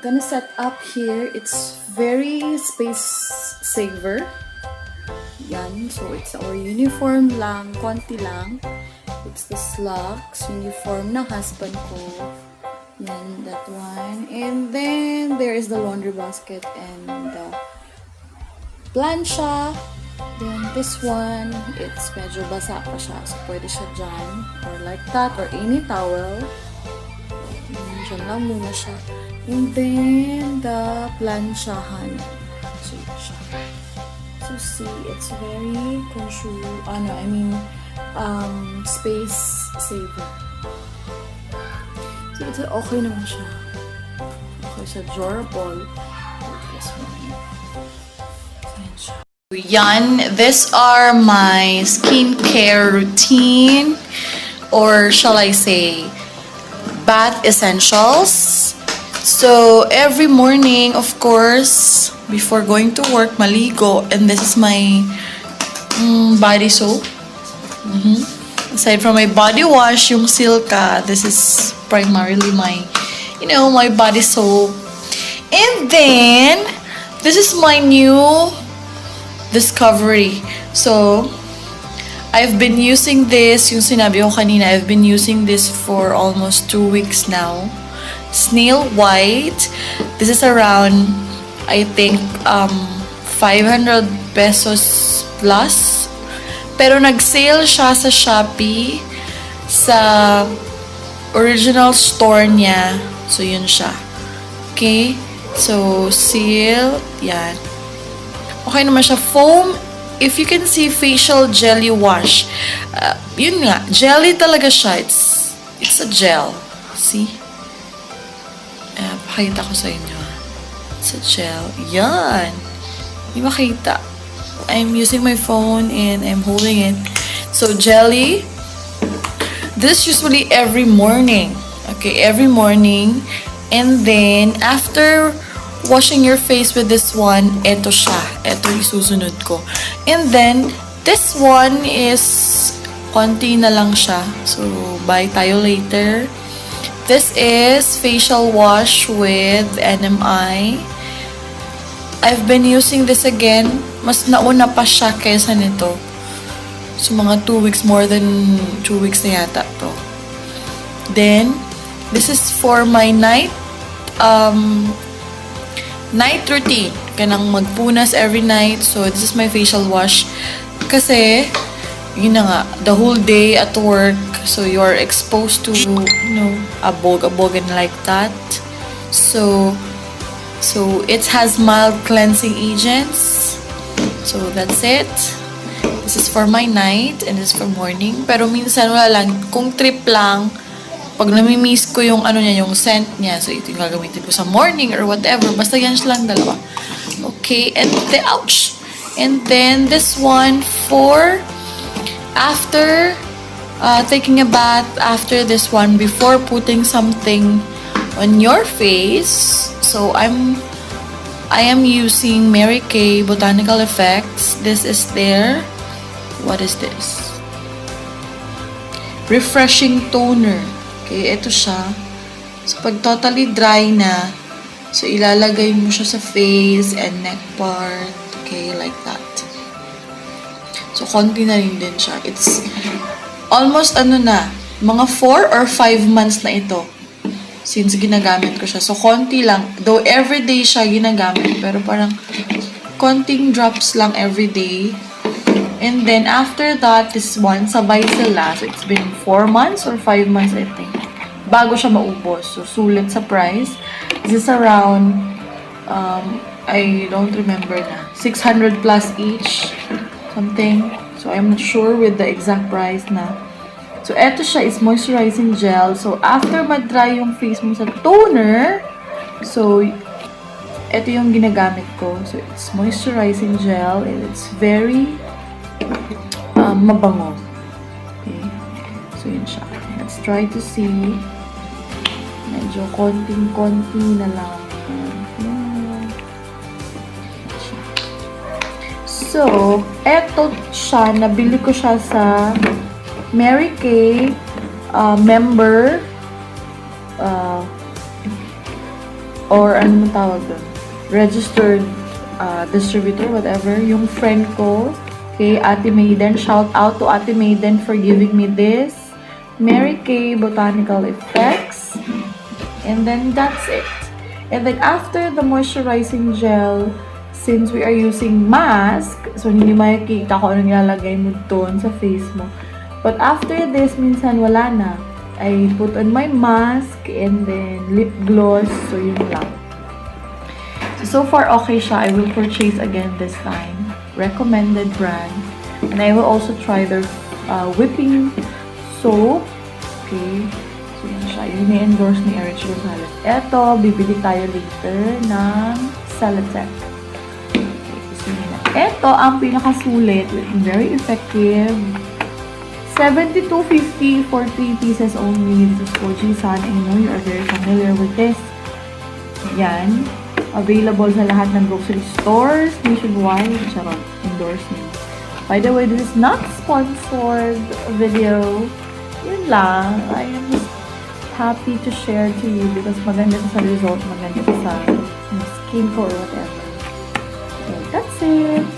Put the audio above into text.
gonna set up here. It's very space saver. Yan. So, it's our uniform lang. Konti lang. It's the slacks. Uniform ng husband ko. Yan. That one. And then, there is the laundry basket and the plancha. Then, this one, it's medyo basa pa siya. So, pwede siya dyan. Or like that. Or any towel. Diyan lang muna siya. And then, the planchahan. So, yun siya. So, see, it's very space saver. So, it's okay naman siya. Okay siya, durable. This one. So, yun siya. Yan, these are my skincare routine. Or, shall I say, bath essentials. So, every morning, of course, before going to work, maligo. And this is my body soap. Aside from my body wash, yung Silka, this is primarily my, my body soap. And then, this is my new discovery. So, I've been using this, yung sinabi ko kanina, I've been using this for almost 2 weeks now. Snailwhite. This is around, I think, 500 pesos plus. Pero nag-sale siya sa Shopee sa original store niya. So, yun siya. Okay? So, seal. Yan. Okay naman siya. Foam. If you can see, facial jelly wash. Yun nga. Jelly talaga siya. It's a gel. See? Pakita ko sa inyo. It's a gel. Yan. Hindi makita. I'm using my phone and I'm holding it. So, jelly. This usually every morning. Okay, every morning. And then, after washing your face with this one, eto siya. Eto yung susunod ko. And then, this one is konti na lang siya. So, buy tayo later. This is facial wash with NMI. I've been using this again. Mas nauna pa siya kaysa nito. So, mga 2 weeks, more than 2 weeks na yata to. Then, this is for my night routine. Kanang magpunas every night. So, this is my facial wash. Kasi, yun na nga, the whole day at work, so you're exposed to, abog and like that. So it has mild cleansing agents. So, that's it. This is for my night and this is for morning. Pero minsan wala lang, kung trip lang, pag namimiss ko yung yung scent niya, so ito yung gagamitin ko sa morning or whatever. Basta yan siya lang dalawa. Okay, and ouch! And then this one for after taking a bath, after this one, before putting something on your face. So I am using Mary Kay Botanical Effects. This is their, what is this? Refreshing toner. Okay, ito siya. So pag totally dry na, so ilalagay mo siya sa face and neck part. Okay, like that. So konti na rin din siya. It's almost mga 4 or 5 months na ito since ginagamit ko siya. So, konti lang. Though everyday siya ginagamit, pero parang konting drops lang everyday. And then, after that, this one, sabay sila. So, it's been 4 months or 5 months, I think, bago siya maubos. So, sulit sa price. This is around, I don't remember na, 600 plus each, something. So, I'm not sure with the exact price na. So, eto siya is moisturizing gel. So, after mag-dry yung face mo sa toner, so, eto yung ginagamit ko. So, it's moisturizing gel and it's very mabango. Okay. So, yun siya. Let's try to see. Medyo konting-konti na lang. So, eto siya. Nabili ko siya sa Mary Kay member or ano mo tawag doon, registered distributor, whatever, yung friend ko, okay, Ate Maiden. Shout out to Ate Maiden for giving me this. Mary Kay Botanical Effects. And then that's it. And then after the moisturizing gel, since we are using mask, so hindi makikita ko anong ilalagay mo doon sa face mo. But after this, minsan wala na. I put on my mask and then lip gloss. So yun lang. So far, okay siya. I will purchase again this time. Recommended brand. And I will also try their whipping soap. Okay. So yun siya. Yun i-endorse ni Erich Gonzalez. Eto, bibili tayo later ng Celeteque. Ito ang pinakasulit. Very effective. 72.50 for 3 pieces only. This is kojie san. I know you are very familiar with this. Yan. Available sa lahat ng grocery stores nationwide. Charot. Endorse me. By the way, this is not sponsored video. Yun lang. I am just happy to share to you because maganda sa result. Maganda sa skin ko or whatever. So, that's it.